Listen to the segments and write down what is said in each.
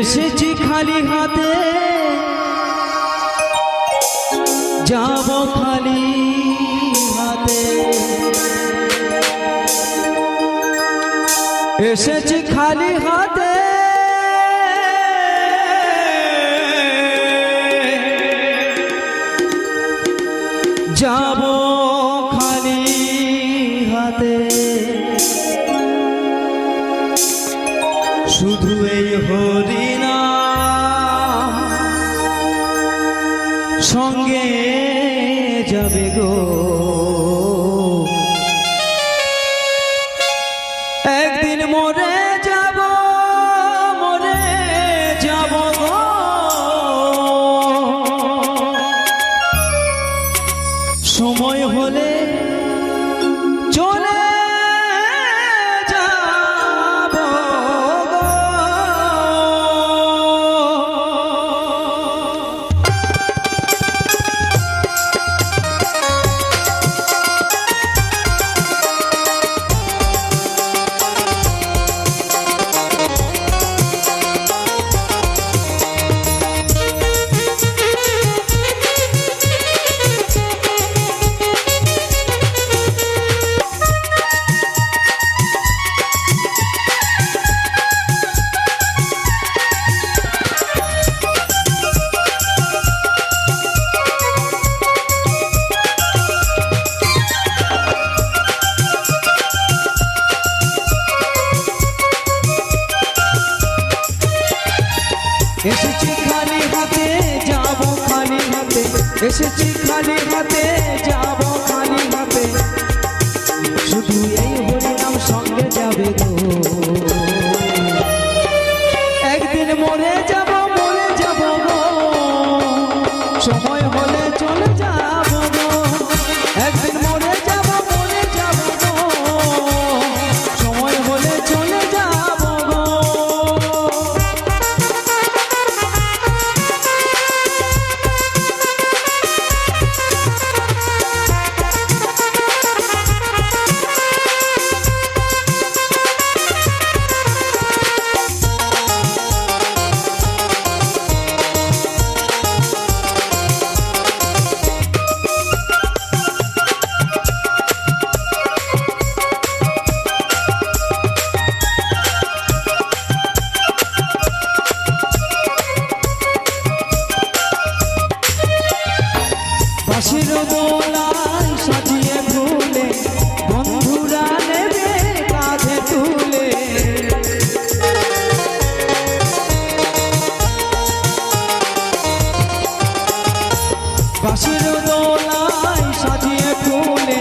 এসেছি খালি হাতে যাব খালি হাতে এসেছি খালি হাতে যাব খালি হাতে শুধু এই হরিনাম সঙ্গে যাবে গো একদিন মরে যাব গো সময় হলে চলে যাব গো। এসেছি খালি হাতে যাব খালি হাতে এসেছি খালি হাতে যাব খালি হাতে শুধু এই হরিনাম সঙ্গে যাবে গো একদিন মরে যাব গো সময় হলে চলে যাব গো একদিন মরে যাব গো সময় হলে চলে যাব গো। বাঁশির দোলায় সাজিয়ে ফুলে বন্ধুরা নেবে কাঁধে তুলে বাঁশির দোলায় সাজিয়ে ফুলে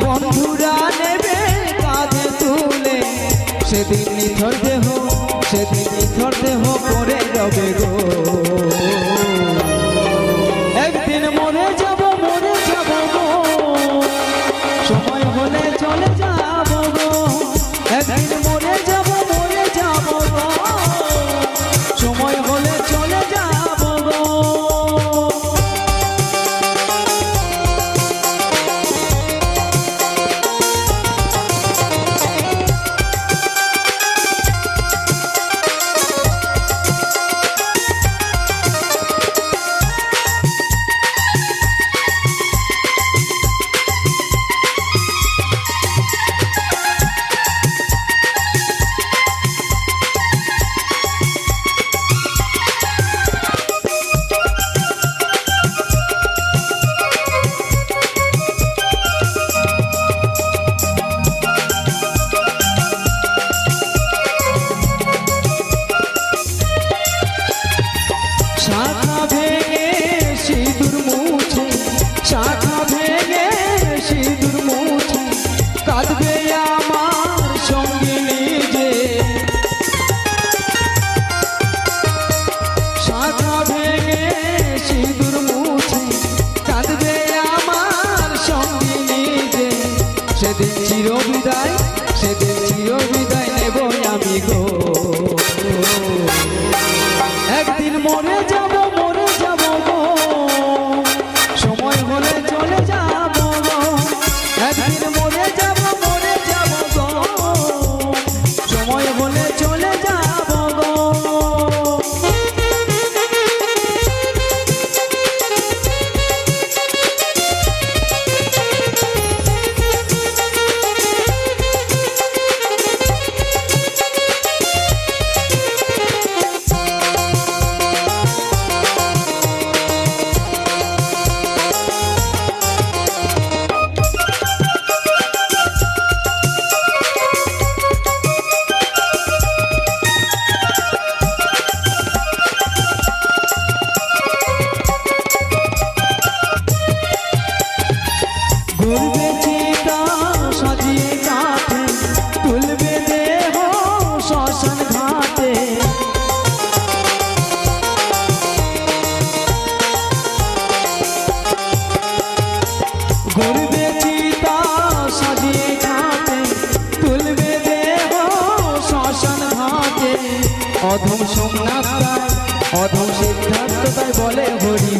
বন্ধুরা নেবে কাঁধে তুলে সেদিন নিথর দেহ পড়ে যাবে গো একদিন মরে যাব গো সময় হলে চলে যাব গো একদিন মরে যাব গো সময় হলে চলে যাব গো। মাথায় অধম সিদ্ধান্ত তাই বলে হরি